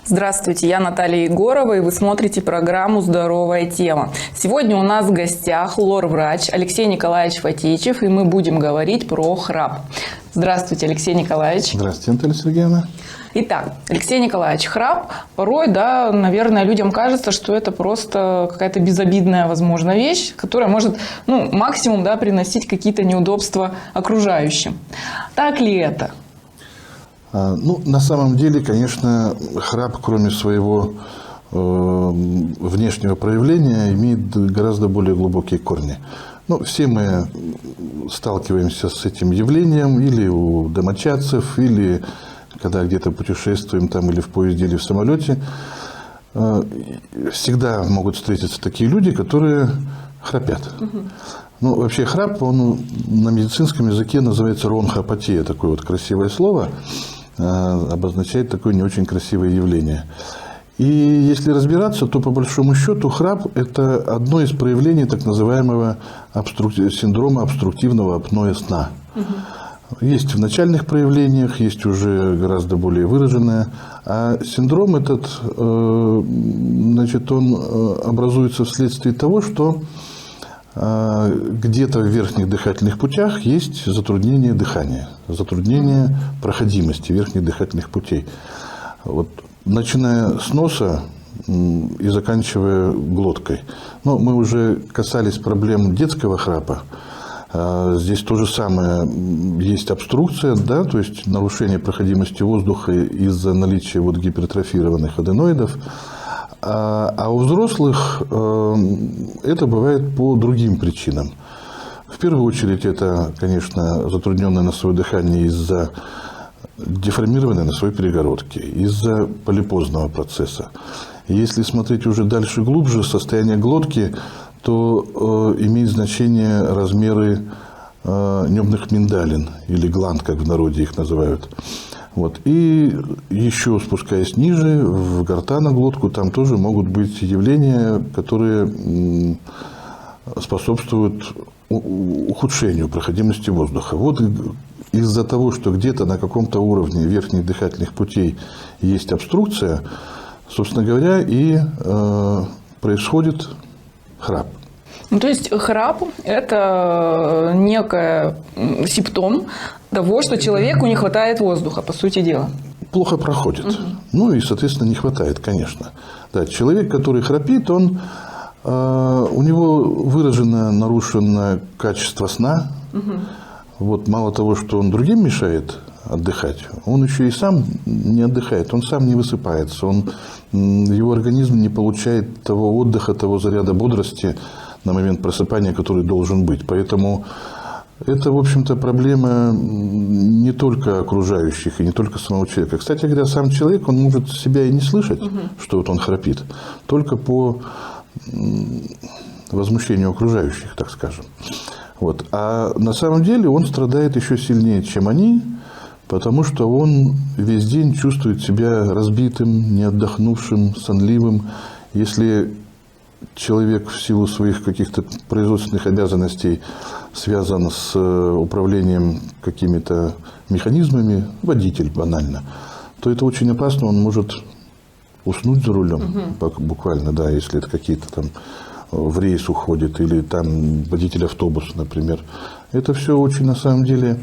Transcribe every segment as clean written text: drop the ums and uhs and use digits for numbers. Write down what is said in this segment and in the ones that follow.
Здравствуйте, я Наталья Егорова, и вы смотрите программу «Здоровая тема». Сегодня у нас в гостях лор-врач Алексей Николаевич Фатичев, и мы будем говорить про храп. Здравствуйте, Алексей Николаевич. Здравствуйте, Наталья Сергеевна. Итак, Алексей Николаевич, храп порой, наверное, людям кажется, что это просто какая-то безобидная, возможно, вещь, которая может, максимум, приносить какие-то неудобства окружающим. Так ли это? На самом деле, конечно, храп, кроме своего внешнего проявления, имеет гораздо более глубокие корни. Все мы сталкиваемся с этим явлением или у домочадцев, или когда где-то путешествуем или в поезде, или в самолете. Всегда могут встретиться такие люди, которые храпят. Вообще храп, он на медицинском языке называется ронхопатия, такое красивое слово, обозначает такое не очень красивое явление. И если разбираться, то по большому счету храп – это одно из проявлений так называемого синдрома обструктивного апноэ сна. Есть в начальных проявлениях, есть уже гораздо более выраженное. А синдром этот, он образуется вследствие того, что где-то в верхних дыхательных путях есть затруднение дыхания, затруднение проходимости верхних дыхательных путей. Начиная с носа и заканчивая глоткой. Мы уже касались проблем детского храпа. Здесь то же самое. Есть обструкция, то есть нарушение проходимости воздуха из-за наличия гипертрофированных аденоидов. А у взрослых это бывает по другим причинам. В первую очередь это, конечно, затрудненное носовое дыхание из-за деформированной носовой перегородки, из-за полипозного процесса. Если смотреть уже дальше, глубже, состояние глотки, то имеет значение размеры небных миндалин, или гланд, как в народе их называют. И еще спускаясь ниже, в гортаноглотку, там тоже могут быть явления, которые способствуют ухудшению проходимости воздуха. Из-за того, что где-то на каком-то уровне верхних дыхательных путей есть обструкция, собственно говоря, и происходит храп. То есть храп – это некий симптом того, что человеку не хватает воздуха, по сути дела. Плохо проходит. И, соответственно, не хватает, конечно. Да, человек, который храпит, у него выражено нарушено качество сна. Мало того, что он другим мешает отдыхать, он еще и сам не отдыхает, он сам не высыпается, его организм не получает того отдыха, того заряда бодрости на момент просыпания, который должен быть. Поэтому это, в общем-то, проблема не только окружающих и не только самого человека. Кстати говоря, сам человек, он может себя и не слышать, что он храпит, только по возмущению окружающих, так скажем. А на самом деле он страдает еще сильнее, чем они, потому что он весь день чувствует себя разбитым, не отдохнувшим, сонливым. Если человек в силу своих каких-то производственных обязанностей связан с управлением какими-то механизмами, водитель банально, то это очень опасно, он может уснуть за рулем, буквально, если это какие-то в рейс уходит, или водитель автобуса, например. Это все очень, на самом деле,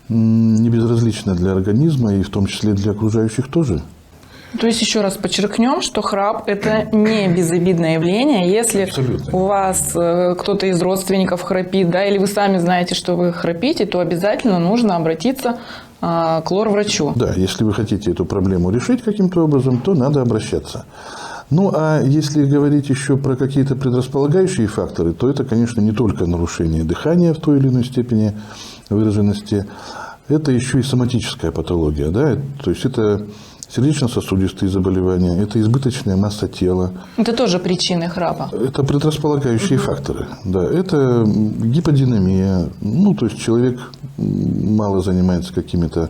не безразлично для организма, и в том числе для окружающих тоже. То есть, еще раз подчеркнем, что храп – это не безобидное явление. Если абсолютно. У вас кто-то из родственников храпит, или вы сами знаете, что вы храпите, то обязательно нужно обратиться к лор-врачу. Да, если вы хотите эту проблему решить каким-то образом, то надо обращаться. А если говорить еще про какие-то предрасполагающие факторы, то это, конечно, не только нарушение дыхания в той или иной степени выраженности, это еще и соматическая патология. То есть это сердечно-сосудистые заболевания, это избыточная масса тела. Это тоже причины храпа. Это предрасполагающие факторы. Это гиподинамия. То есть человек мало занимается какими-то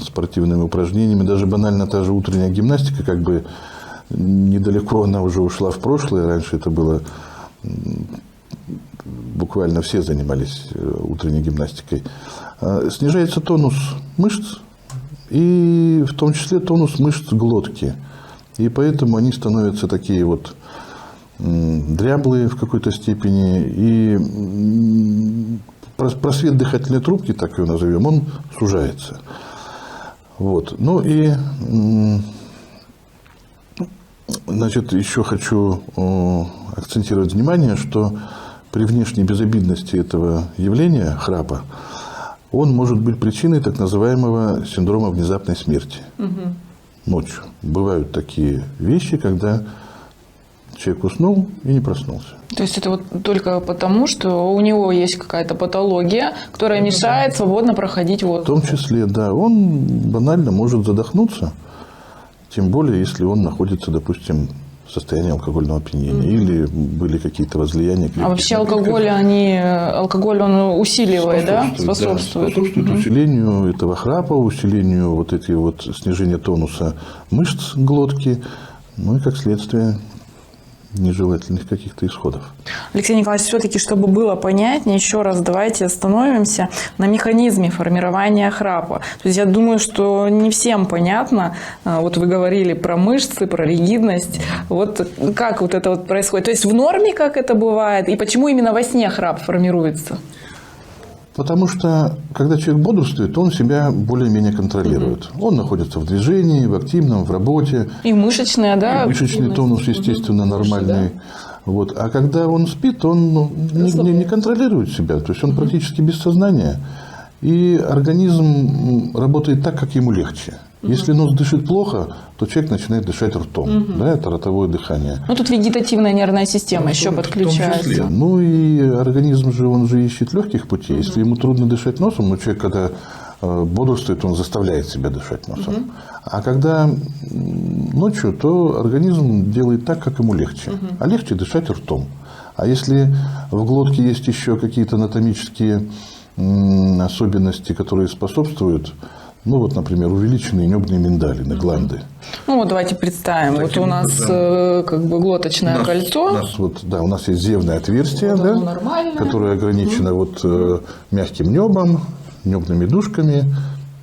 спортивными упражнениями. Даже банально та же утренняя гимнастика, недалеко она уже ушла в прошлое. Раньше это было буквально все занимались утренней гимнастикой. Снижается тонус мышц, и в том числе тонус мышц глотки. И поэтому они становятся такие вот дряблые в какой-то степени, и просвет дыхательной трубки, так его назовем, он сужается. Вот. Ну и, значит, еще хочу акцентировать внимание, что при внешней безобидности этого явления, храпа, он может быть причиной так называемого синдрома внезапной смерти ночью. Бывают такие вещи, когда человек уснул и не проснулся. То есть это вот только потому, что у него есть какая-то патология, которая мешает свободно проходить В воздух. том числе, да, он банально может задохнуться, тем более, если он находится, допустим, в состоянии алкогольного опьянения или были какие-то возлияния. А вообще алкоголь, он усиливает, да? Способствует. Способствует усилению этого храпа, усилению вот этой вот снижения тонуса мышц глотки, ну и как следствие нежелательных каких-то исходов. Алексей Николаевич, все-таки, чтобы было понятнее, еще раз давайте остановимся на механизме формирования храпа. То есть я думаю, что не всем понятно, вот вы говорили про мышцы, про ригидность, вот как вот это вот происходит. То есть в норме как это бывает, и почему именно во сне храп формируется? Потому что, когда человек бодрствует, он себя более-менее контролирует. Он находится в движении, в активном, в работе. И мышечная, да? И мышечный тонус, естественно, нормальный. Да. Вот. А когда он спит, он не контролирует себя. То есть он практически без сознания. И организм работает так, как ему легче. Если нос дышит плохо, то человек начинает дышать ртом. Да, это ротовое дыхание. Ну, тут вегетативная нервная система еще подключается. В том числе. Ну, и организм же, он же ищет легких путей. Если ему трудно дышать носом, но человек, когда бодрствует, он заставляет себя дышать носом. А когда ночью, то организм делает так, как ему легче. А легче дышать ртом. А если в глотке есть еще какие-то анатомические особенности, которые способствуют, ну, вот, например, увеличенные небные миндалины, гланды. Ну, вот давайте представим. Таким вот у нас как бы глоточное кольцо. У нас есть зевное отверстие, Вот да, оно нормальное. которое ограничено вот, мягким небом, небными дужками,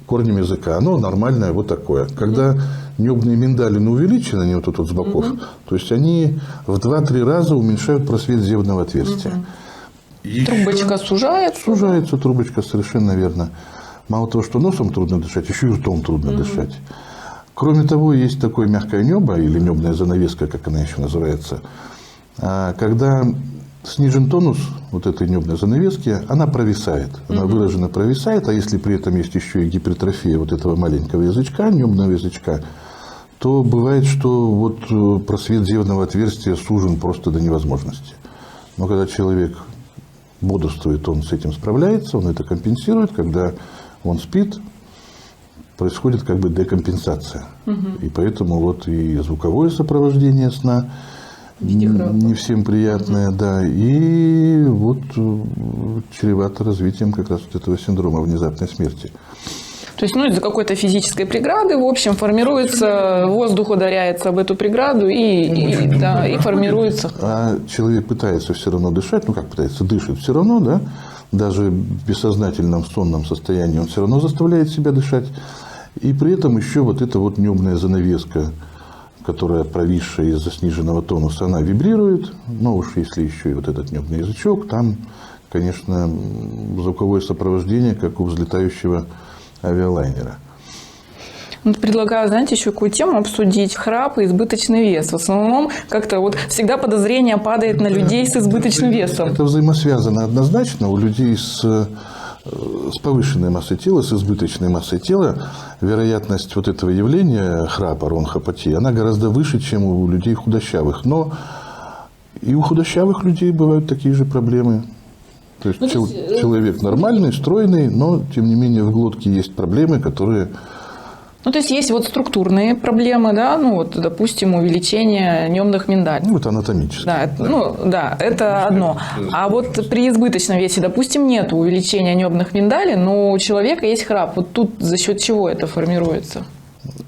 корнем языка. Оно нормальное вот такое. Когда небные миндалины увеличены, они вот тут вот с боков, то есть они в 2-3 раза уменьшают просвет зевного отверстия. Трубочка сужается. Сужается трубочка, совершенно верно. Мало того, что носом трудно дышать, еще и ртом трудно дышать. Кроме того, есть такое мягкое небо, или небная занавеска, как она еще называется. Когда снижен тонус вот этой небной занавески, она провисает. Она выраженно провисает, а если при этом есть еще и гипертрофия вот этого маленького язычка, небного язычка, то бывает, что вот просвет зевного отверстия сужен просто до невозможности. Но когда человек бодрствует, он с этим справляется, он это компенсирует. Когда он спит, происходит как бы декомпенсация. И поэтому вот и звуковое сопровождение сна не всем приятное, да, и вот чревато развитием как раз вот этого синдрома внезапной смерти. То есть, ну, из-за какой-то физической преграды, в общем, формируется, воздух ударяется об эту преграду и формируется. А человек пытается все равно дышать, ну как пытается, дышит все равно, да, даже в бессознательном сонном состоянии он все равно заставляет себя дышать. И при этом еще вот эта вот небная занавеска, которая провисшая из-за сниженного тонуса, она вибрирует. Но уж если еще и вот этот небный язычок, там, конечно, звуковое сопровождение, как у взлетающего авиалайнера. Предлагаю, знаете, еще какую тему обсудить. Храп и избыточный вес. В основном как-то вот всегда подозрение падает на людей с избыточным весом. Это взаимосвязано однозначно. У людей с повышенной массой тела, с избыточной массой тела, вероятность вот этого явления храпа, ронхопатии, она гораздо выше, чем у людей худощавых. Но и у худощавых людей бывают такие же проблемы. То есть человек нормальный, стройный, но тем не менее в глотке есть проблемы, которые... Ну, то есть есть вот структурные проблемы, да, ну вот, допустим, увеличение небных миндалин. Ну, это анатомически. Да, ну, да, это одно. А вот при избыточном весе, допустим, нет увеличения небных миндалин, но у человека есть храп. Вот тут за счет чего это формируется?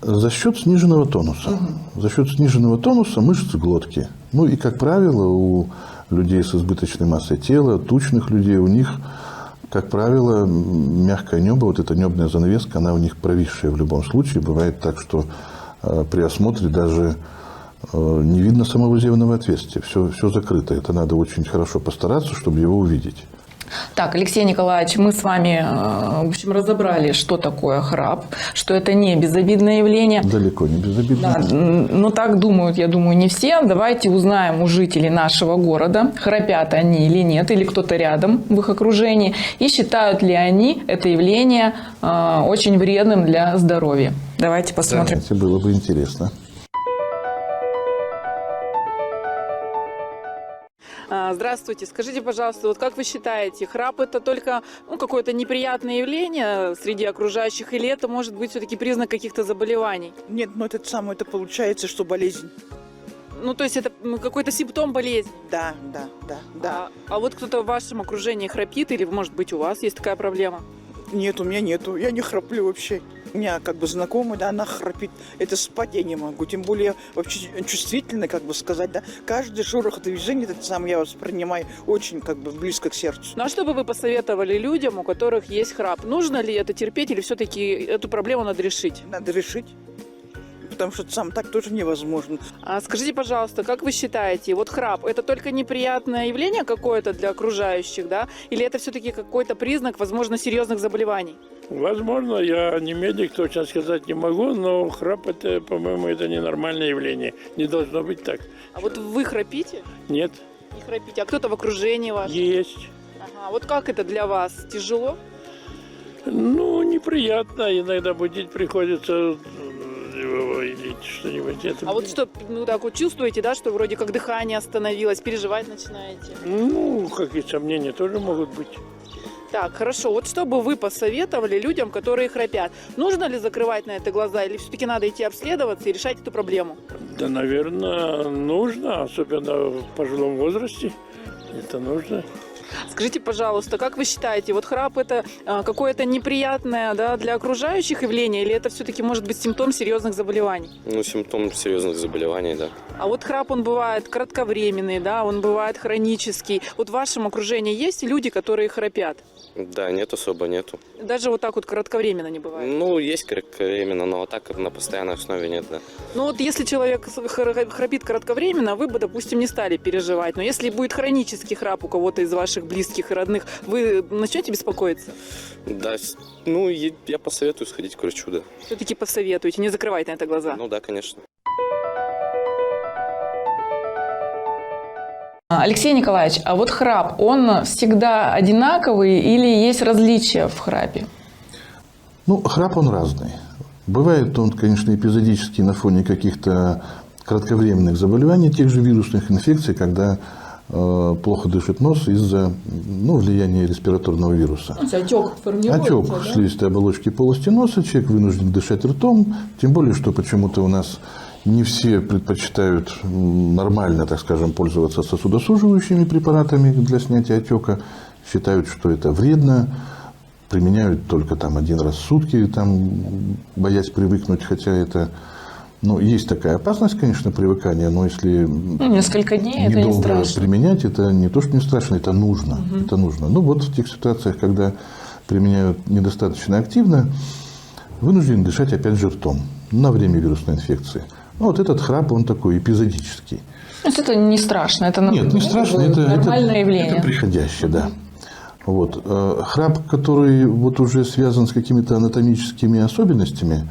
За счет сниженного тонуса. За счет сниженного тонуса мышц глотки. Ну, и, как правило, у людей с избыточной массой тела, тучных людей, у них как правило, мягкое небо, вот эта небная занавеска, она у них провисшая в любом случае. Бывает так, что при осмотре даже не видно самого зевного отверстия. Все закрыто. Это надо очень хорошо постараться, чтобы его увидеть. Так, Алексей Николаевич, мы с вами, в общем, разобрали, что такое храп, что это не безобидное явление. Далеко не безобидно. Да, но так думают, я думаю, не все. Давайте узнаем у жителей нашего города, храпят они или нет, или кто-то рядом в их окружении, и считают ли они это явление очень вредным для здоровья. Давайте посмотрим. Это было бы интересно. Здравствуйте. Скажите, пожалуйста, вот как вы считаете, храп это только какое-то неприятное явление среди окружающих, или это может быть все-таки признак каких-то заболеваний? Нет, это получается, что болезнь. Ну, то есть это какой-то симптом болезни? Да. А вот кто-то в вашем окружении храпит, или, может быть, у вас есть такая проблема? Нет, у меня нету. Я не храплю вообще. У меня знакомая, да, она храпит. Это спать я не могу. Тем более вообще чувствительно, сказать, да. Каждый шорох движения, я воспринимаю очень близко к сердцу. Ну, а что бы вы посоветовали людям, у которых есть храп? Нужно ли это терпеть, или все-таки эту проблему надо решить? Надо решить. Потому что так тоже невозможно. А скажите, пожалуйста, как вы считаете, вот храп – это только неприятное явление какое-то для окружающих, да? Или это все-таки какой-то признак, возможно, серьезных заболеваний? Возможно, я не медик, точно сказать не могу, но храп – это, по-моему, это ненормальное явление. Не должно быть так. А вот вы храпите? Нет. Не храпите. А кто-то в окружении вашем? Есть. Ага. Вот как это для вас? Тяжело? Ну, неприятно. Иногда будить приходится или что-нибудь. А вот что, так вот чувствуете, да, что вроде как дыхание остановилось, переживать начинаете? Ну, какие сомнения тоже могут быть. Так, хорошо. Вот что бы вы посоветовали людям, которые храпят? Нужно ли закрывать на это глаза, или все-таки надо идти обследоваться и решать эту проблему? Да, наверное, нужно, особенно в пожилом возрасте. Это нужно. Скажите, пожалуйста, как вы считаете, вот храп это какое-то неприятное, да, для окружающих явление, или это все-таки может быть симптом серьезных заболеваний? Ну, симптом серьезных заболеваний, да. А вот храп, он бывает кратковременный, да, он бывает хронический. Вот в вашем окружении есть люди, которые храпят? Да, нет, особо нету. Даже вот так вот кратковременно не бывает? Ну, есть кратковременно, но вот так на постоянной основе нет, да. Ну вот если человек храпит кратковременно, вы бы, допустим, не стали переживать. Но если будет хронический храп у кого-то из ваших близких и родных, вы начнете беспокоиться? Да, ну, я посоветую сходить к врачу, да. Все-таки посоветуете, не закрывайте на это глаза? Ну да, конечно. Алексей Николаевич, а вот храп, он всегда одинаковый или есть различия в храпе? Ну, храп он разный. Бывает он, конечно, эпизодический на фоне каких-то кратковременных заболеваний, тех же вирусных инфекций, когда плохо дышит нос из-за влияния респираторного вируса. Отек формируется, Отек да? слизистой оболочки полости носа, человек вынужден дышать ртом, тем более, что почему-то у нас не все предпочитают нормально, так скажем, пользоваться сосудосуживающими препаратами для снятия отека, считают, что это вредно, применяют только один раз в сутки, боясь привыкнуть, хотя это... есть такая опасность, конечно, привыкания, но если несколько дней это не недолго страшно применять, это не то, что не страшно, это нужно. Это нужно. Вот в тех ситуациях, когда применяют недостаточно активно, вынуждены дышать опять же ртом на время вирусной инфекции. Вот этот храп, он такой эпизодический. То есть это не страшно? Это Нет, не страшно, это нормальное явление. Это приходящее, да. Храп, который уже связан с какими-то анатомическими особенностями,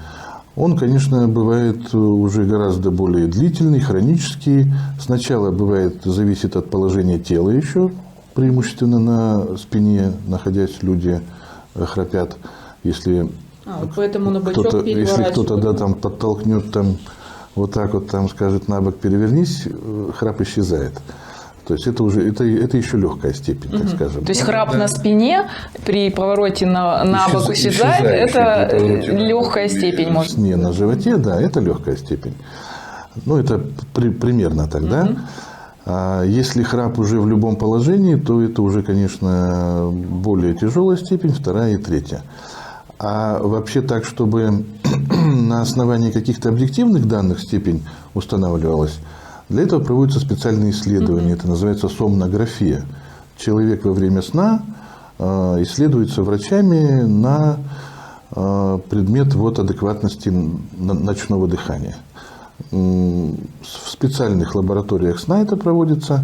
он, конечно, бывает уже гораздо более длительный, хронический. Сначала зависит от положения тела еще, преимущественно на спине, находясь, люди храпят. Если поэтому на бочок кто-то подтолкнет, вот так скажет на бок перевернись, храп исчезает. То есть это еще легкая степень, так скажем. То есть храп на спине при повороте на бок исчезает, это легкая степень, может. Не на животе, да, это легкая степень. Это примерно тогда. А если храп уже в любом положении, то это уже, конечно, более тяжелая степень, вторая и третья. А вообще так, чтобы на основании каких-то объективных данных степень устанавливалась, для этого проводятся специальные исследования. Это называется сомнография. Человек во время сна исследуется врачами на предмет вот адекватности ночного дыхания. В специальных лабораториях СНА это проводится.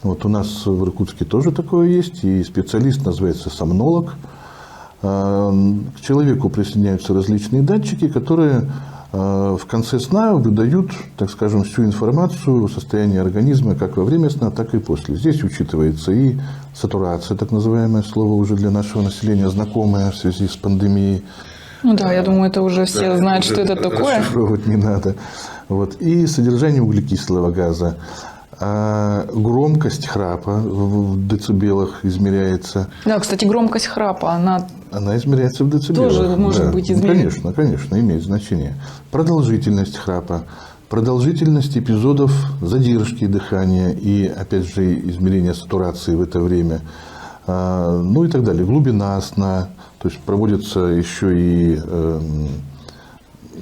Вот у нас в Иркутске тоже такое есть. И специалист называется сомнолог. К человеку присоединяются различные датчики, которые в конце сна выдают, так скажем, всю информацию о состоянии организма как во время сна, так и после. Здесь учитывается и сатурация, так называемое слово уже для нашего населения знакомое в связи с пандемией. Ну да, я думаю, это уже все знают, что это такое. Расшифровывать не надо. Вот. И содержание углекислого газа. А громкость храпа в децибелах измеряется. Да, кстати, громкость храпа, она измеряется в децибелах. тоже может быть измерена. Конечно, имеет значение. Продолжительность храпа, продолжительность эпизодов задержки дыхания и, опять же, измерение сатурации в это время, ну и так далее. Глубина сна, то есть проводится еще и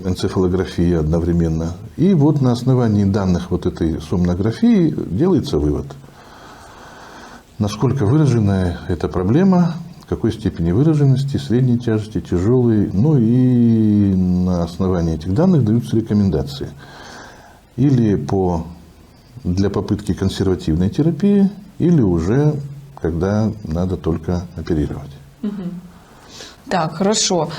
энцефалография одновременно. И вот на основании данных вот этой сомнографии делается вывод, насколько выражена эта проблема, в какой степени выраженности, средней тяжести, тяжелой. Ну и на основании этих данных даются рекомендации. Или для попытки консервативной терапии, или уже когда надо только оперировать. Так, хорошо.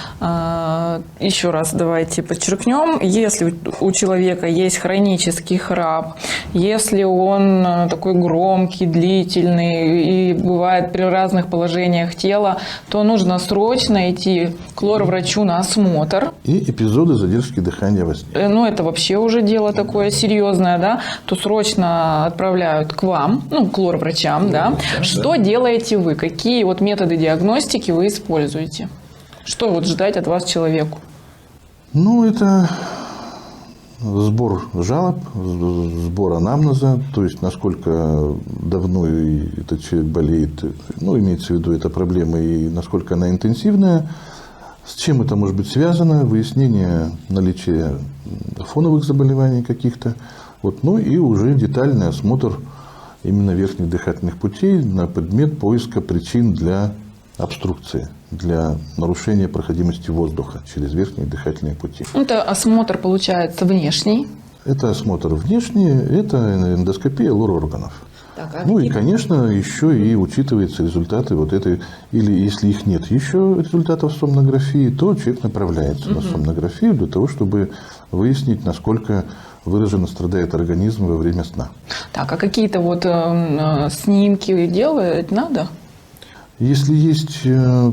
Еще раз давайте подчеркнем. Если у человека есть хронический храп, если он такой громкий, длительный и бывает при разных положениях тела, то нужно срочно идти к лор-врачу на осмотр. И эпизоды задержки дыхания во сне. Ну, это вообще уже дело такое серьезное, да, то срочно отправляют к вам, к лор-врачам, да. Что делаете вы? Какие вот методы диагностики вы используете? Что вот ждать от вас человеку? Ну, это сбор жалоб, сбор анамнеза, то есть насколько давно этот человек болеет, имеется в виду эта проблема, и насколько она интенсивная, с чем это может быть связано, выяснение наличия фоновых заболеваний каких-то, и уже детальный осмотр именно верхних дыхательных путей на предмет поиска причин для обструкции, для нарушения проходимости воздуха через верхние дыхательные пути. Это осмотр, получается, внешний. Это осмотр внешний, это эндоскопия лор-органов. И, конечно, еще и учитываются результаты вот этой, или если их нет еще результатов сомнографии, то человек направляется на сомнографию для того, чтобы выяснить, насколько выраженно страдает организм во время сна. Так, а какие-то снимки делать надо? Если есть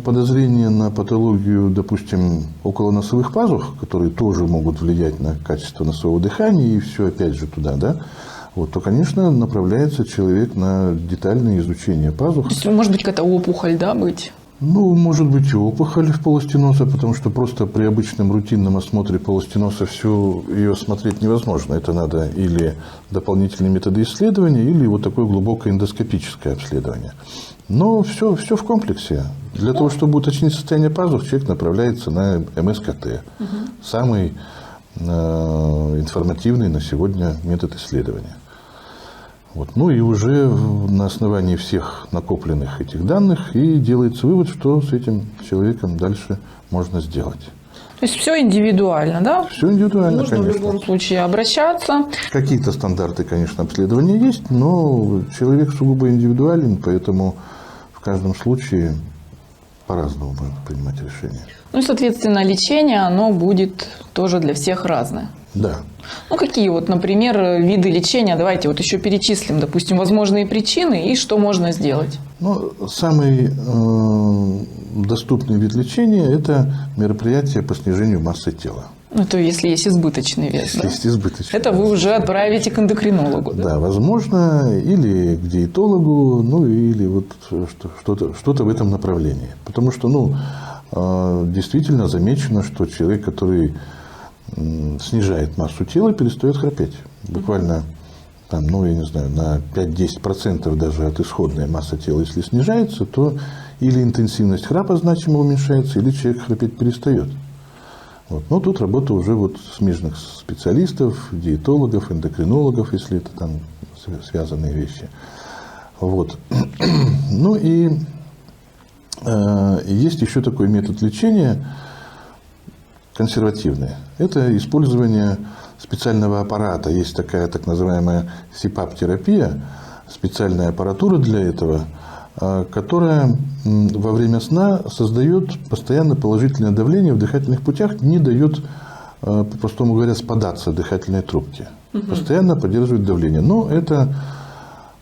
подозрение на патологию, допустим, околоносовых пазух, которые тоже могут влиять на качество носового дыхания, и все опять же туда, то, конечно, направляется человек на детальное изучение пазух. То есть, может быть, какая-то опухоль, быть? Может быть и опухоль в полости носа, потому что просто при обычном рутинном осмотре полости носа всю ее осмотреть невозможно. Это надо или дополнительные методы исследования, или вот такое глубокое эндоскопическое обследование. Но все в комплексе. Для того, чтобы уточнить состояние пазух, человек направляется на МСКТ. Самый информативный на сегодня метод исследования. И уже на основании всех накопленных этих данных и делается вывод, что с этим человеком дальше можно сделать. То есть все индивидуально, да? Все индивидуально, нужно конечно. в любом случае обращаться. Какие-то стандарты, конечно, обследования есть, но человек сугубо индивидуален, поэтому в каждом случае по-разному можно принимать решения. Соответственно, лечение, оно будет тоже для всех разное. Да. Какие например, виды лечения? Давайте еще перечислим, допустим, возможные причины и что можно сделать. Самый доступный вид лечения – это мероприятие по снижению массы тела. То если есть избыточный вес. Если есть избыточный это вес. Вы уже отправите к эндокринологу. Да, возможно, или к диетологу, или что-то в этом направлении. Потому что, действительно замечено, что человек, который снижает массу тела, перестает храпеть. Буквально на 5-10% даже от исходной массы тела, если снижается, то или интенсивность храпа значимо уменьшается, или человек храпеть перестает. Но тут работа уже смежных специалистов, диетологов, эндокринологов, если это там связанные вещи. И Есть еще такой метод лечения консервативный. Это использование специального аппарата. Есть такая так называемая СИПАП-терапия, специальная аппаратура для этого, которая во время сна создает постоянно положительное давление в дыхательных путях, не дает, по-простому говоря, спадаться дыхательной трубки. Постоянно поддерживает давление. Но это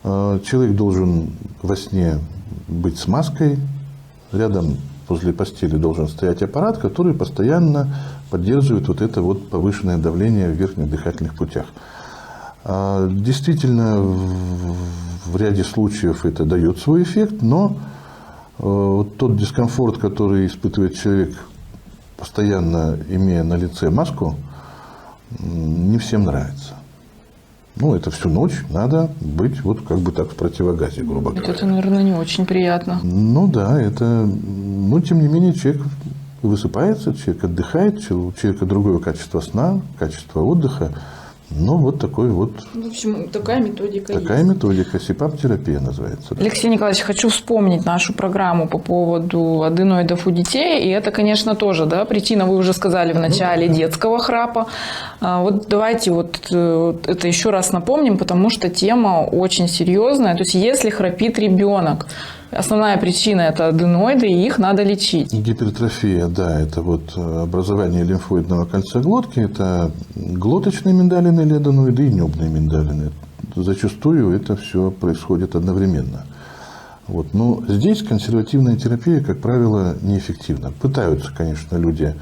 человек должен во сне быть с маской, рядом возле постели должен стоять аппарат, который постоянно поддерживает вот это вот повышенное давление в верхних дыхательных путях. Действительно, в ряде случаев это дает свой эффект, но вот тот дискомфорт, который испытывает человек, постоянно имея на лице маску, не всем нравится. Ну, это всю ночь надо быть вот как бы так в противогазе, грубо говоря. Это, наверное, не очень приятно. Ну да, это... Но, тем не менее, человек высыпается, человек отдыхает, у человека другое качество сна, качество отдыха. Ну, вот такой вот... В общем, такая методика Такая методика, СИПАП-терапия называется. Алексей Николаевич, хочу вспомнить нашу программу по поводу аденоидов у детей. И это, конечно, тоже, да, причина, вы уже сказали в начале, детского храпа. Вот давайте вот это еще раз напомним, потому что тема очень серьезная. То есть, если храпит ребенок, основная причина – это аденоиды, и их надо лечить. Гипертрофия, да, это вот образование лимфоидного кольца глотки, это глоточные миндалины или аденоиды и небные миндалины. Зачастую это все происходит одновременно. Вот. Но здесь консервативная терапия, как правило, неэффективна. Пытаются, конечно, люди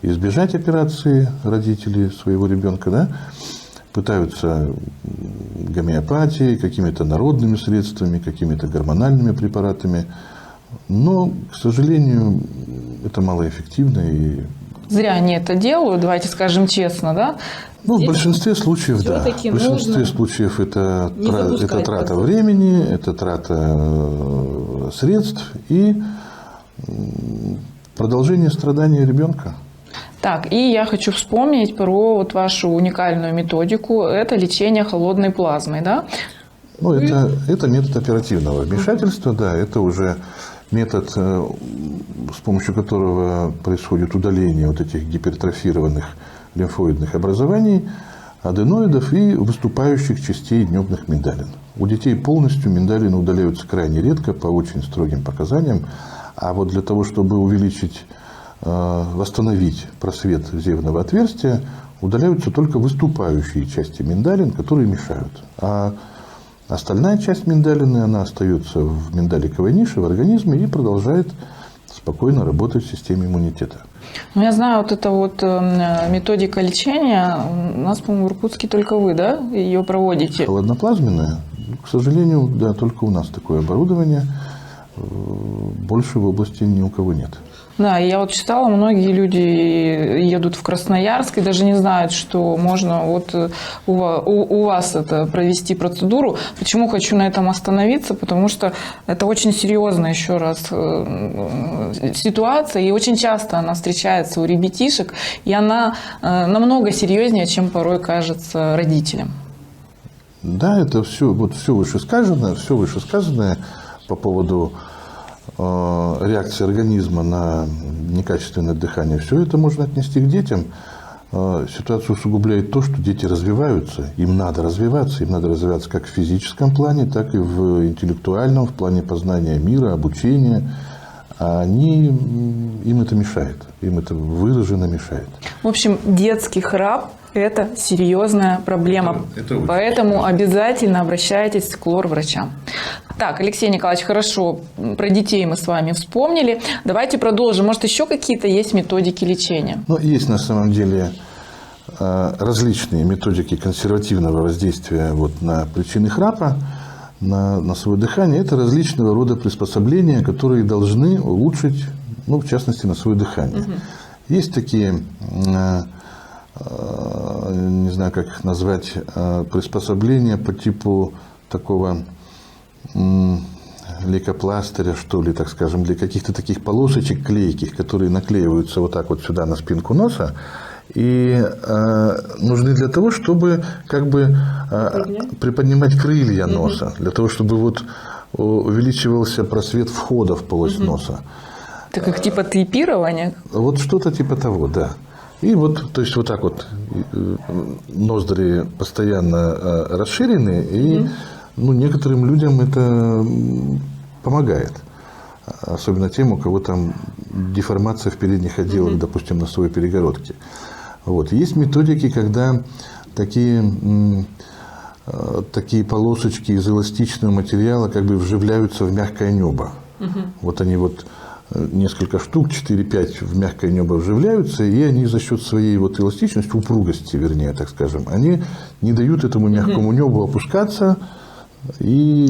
избежать операции, родители своего ребенка, да? Пытаются гомеопатией, какими-то народными средствами, какими-то гормональными препаратами. Но, к сожалению, это малоэффективно. И... Зря они это делают, давайте скажем честно, да? Ну, в большинстве случаев, да. В большинстве случаев это трата времени, это трата средств и продолжение страдания ребенка. Так, и я хочу вспомнить про вот вашу уникальную методику. Это лечение холодной плазмой, да? Ну, это метод оперативного вмешательства, да. Это уже метод, с помощью которого происходит удаление вот этих гипертрофированных лимфоидных образований, аденоидов и выступающих частей небных миндалин. У детей полностью миндалины удаляются крайне редко, по очень строгим показаниям. А вот для того, чтобы увеличить, восстановить просвет зевного отверстия, удаляются только выступающие части миндалин, которые мешают. А остальная часть миндалины, она остается в миндаликовой нише в организме и продолжает спокойно работать в системе иммунитета. Ну, я знаю, вот эта вот методика лечения, у нас, по-моему, в Иркутске только вы, да, ее проводите? Холодноплазменная, к сожалению, да, только у нас такое оборудование. Больше в области ни у кого нет. Да, я вот читала, многие люди едут в Красноярск и даже не знают, что можно вот у вас это провести процедуру. Почему хочу на этом остановиться? Потому что это очень серьезная, еще раз, ситуация, и очень часто она встречается у ребятишек, и она намного серьезнее, чем порой кажется родителям. Да, это все вышесказанное по поводу реакции организма на некачественное дыхание, все это можно отнести к детям. Ситуацию усугубляет то, что дети развиваются, им надо развиваться как в физическом плане, так и в интеллектуальном, в плане познания мира, обучения. А им это мешает, им это выраженно мешает. В общем, детский храп – это серьезная проблема, поэтому обязательно обращайтесь к лор-врачам. Так, Алексей Николаевич, хорошо, про детей мы с вами вспомнили. Давайте продолжим. Может, еще какие-то есть методики лечения? Ну, есть на самом деле различные методики консервативного воздействия вот на причины храпа, на свое дыхание. Это различного рода приспособления, которые должны улучшить, ну, в частности, на свое дыхание. Есть такие, не знаю, как их назвать, приспособления по типу такого лейкопластыря, что ли, так скажем, для каких-то таких полосочек клейких, которые наклеиваются вот так вот сюда на спинку носа и нужны для того, чтобы как бы приподнимать крылья носа, для того, чтобы вот увеличивался просвет входа в полость носа. Это как типа тейпирование? Вот что-то типа того, да. И вот, то есть вот так вот ноздри постоянно расширены, и ну, некоторым людям это помогает. Особенно тем, у кого там деформация в передних отделах, допустим, носовой перегородки. Вот. Есть методики, когда такие полосочки из эластичного материала как бы вживляются в мягкое небо. Вот они вот несколько штук, 4-5 в мягкое небо вживляются, и они за счет своей вот эластичности, упругости, вернее, так скажем, они не дают этому мягкому небу опускаться и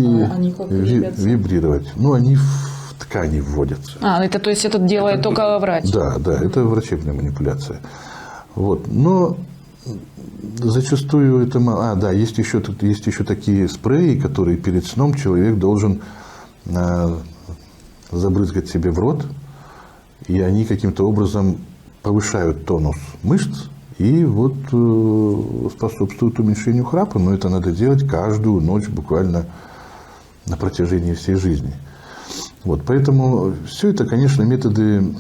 вибрировать. Ну, они в ткани вводятся. Это то есть это делает только врач? Да, это врачебная манипуляция. Вот. Но зачастую это мало. Да, есть еще такие спреи, которые перед сном человек должен забрызгать себе в рот, и они каким-то образом повышают тонус мышц и вот способствуют уменьшению храпа, но это надо делать каждую ночь буквально на протяжении всей жизни. Вот, поэтому все это, конечно, методы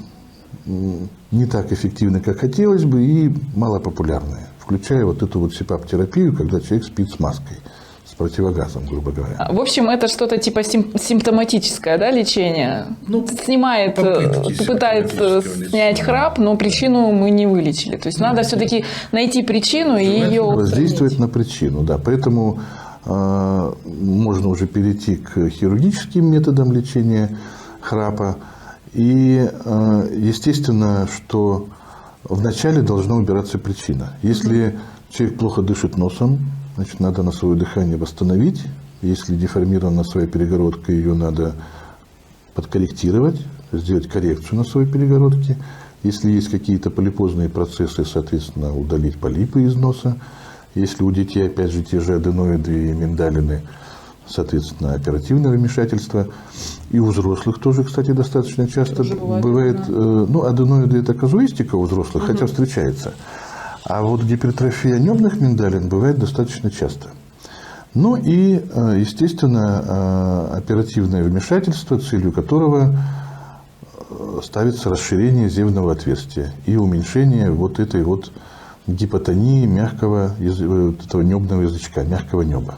не так эффективны, как хотелось бы, и малопопулярные, включая вот эту вот СИПАП-терапию, когда человек спит с маской, с противогазом, грубо говоря. В общем, это что-то типа симптоматическое, да, лечение? Снимает, пытается снять храп, но причину мы не вылечили. То есть надо все-таки найти причину и ее воздействовать на причину, да. Поэтому можно уже перейти к хирургическим методам лечения храпа. И естественно, что вначале должна убираться причина. Если человек плохо дышит носом, значит, надо носовое дыхание восстановить. Если деформирована носовая перегородка, ее надо подкорректировать, сделать коррекцию носовой перегородки. Если есть какие-то полипозные процессы, соответственно, удалить полипы из носа. Если у детей, опять же, те же аденоиды и миндалины, соответственно, оперативное вмешательство. И у взрослых тоже, кстати, достаточно часто бывает. Ну, аденоиды – это казуистика у взрослых, хотя встречается. А вот гипертрофия небных миндалин бывает достаточно часто. Ну и, естественно, оперативное вмешательство, целью которого ставится расширение зевного отверстия и уменьшение вот этой вот гипотонии мягкого, этого небного язычка, мягкого неба.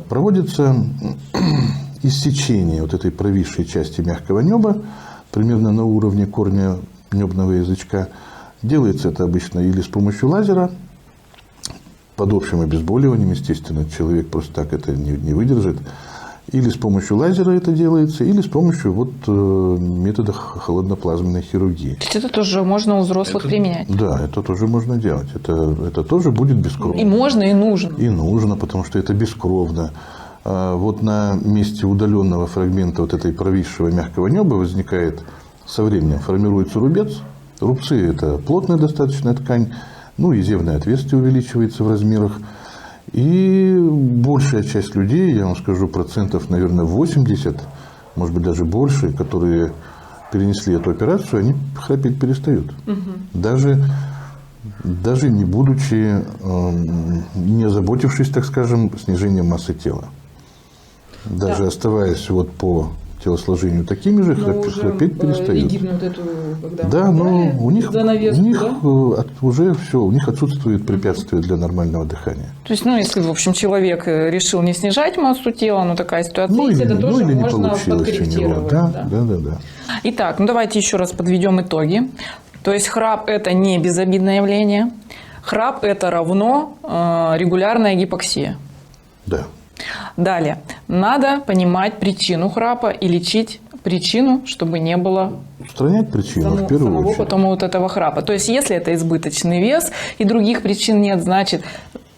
Проводится иссечение вот этой провисшей части мягкого неба примерно на уровне корня небного язычка. Делается это обычно или с помощью лазера, под общим обезболиванием, естественно, человек просто так это не выдержит, или с помощью лазера это делается, или с помощью вот метода холодноплазменной хирургии. То есть это тоже можно у взрослых применять? Да, это тоже можно делать. Это тоже будет бескровно. И можно, и нужно. И нужно, потому что это бескровно. Вот на месте удаленного фрагмента вот этой провисшего мягкого неба возникает со временем, формируется рубец. Рубцы – это плотная достаточно ткань, ну и зевное отверстие увеличивается в размерах. И большая часть людей, я вам скажу, процентов, наверное, 80, может быть, даже больше, которые перенесли эту операцию, они храпеть перестают. Даже не будучи, не озаботившись, так скажем, снижением массы тела. Даже оставаясь вот по телосложению такими же, храпеть перестают. Вот эту, да, но у них уже все, у них отсутствует препятствие для нормального дыхания. То есть, если, в общем, человек решил не снижать массу тела, но такая ситуация есть, это тоже или можно не получилось подкорректировать. У него. Да. Итак, давайте еще раз подведем итоги. То есть храп – это не безобидное явление. Храп – это равно регулярная гипоксия. Да. Далее. Надо понимать причину храпа и лечить причину, чтобы не было устранять причину в первую очередь. Потом вот этого храпа. То есть, если это избыточный вес и других причин нет, значит,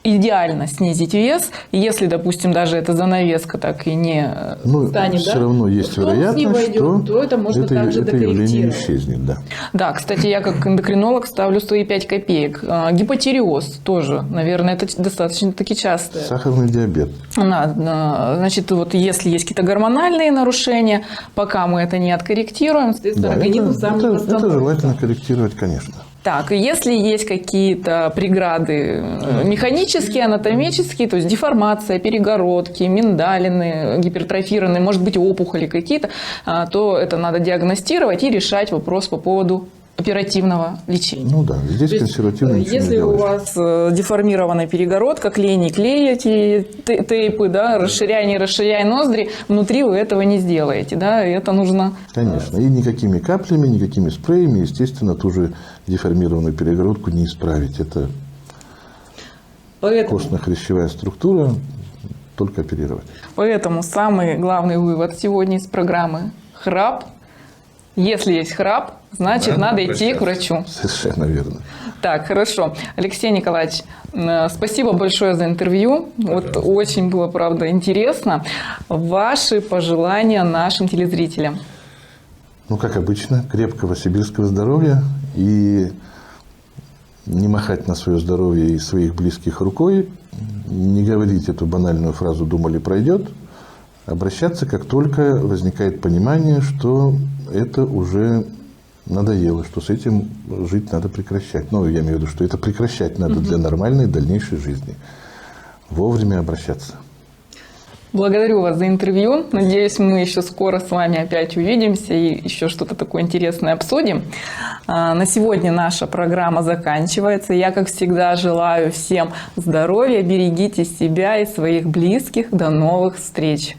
идеально снизить вес. Если, допустим, даже эта занавеска так и не станет, все равно есть вероятность, что это можно также явление исчезнет. Да. Да, кстати, я как эндокринолог ставлю свои 5 копеек. Гипотиреоз тоже, наверное, это достаточно-таки часто. Сахарный диабет. Значит, вот если есть какие-то гормональные нарушения, пока мы это не откорректируем, соответственно, организм сам не восстановится. Это желательно корректировать, конечно. Так, и если есть какие-то преграды механические, анатомические, то есть деформация, перегородки, миндалины, гипертрофированные, может быть, опухоли какие-то, то это надо диагностировать и решать вопрос по поводу оперативного лечения. Ну да, здесь консервативно ничего Если не у делаешь. вас деформированная перегородка, клей, не клей эти тейпы, да, расширяй, не расширяй ноздри, внутри вы этого не сделаете, да, и это нужно... Конечно. И никакими каплями, никакими спреями, естественно, ту же деформированную перегородку не исправить. Это Поэтому, костно-хрящевая структура, только оперировать. поэтому самый главный вывод сегодня из программы – храп. Если есть храп, значит, надо идти к врачу. Совершенно верно. Так, хорошо. Алексей Николаевич, спасибо большое за интервью. Вот очень было, правда, интересно. Ваши пожелания нашим телезрителям? Ну, как обычно, крепкого сибирского здоровья и не махать на свое здоровье и своих близких рукой, не говорить эту банальную фразу «думали, пройдет», обращаться, как только возникает понимание, что это уже надоело, что с этим жить надо прекращать. Ну, я имею в виду, что это прекращать надо для нормальной дальнейшей жизни. Вовремя обращаться. Благодарю вас за интервью. Надеюсь, мы еще скоро с вами опять увидимся и еще что-то такое интересное обсудим. На сегодня наша программа заканчивается. Я, как всегда, желаю всем здоровья, берегите себя и своих близких. До новых встреч!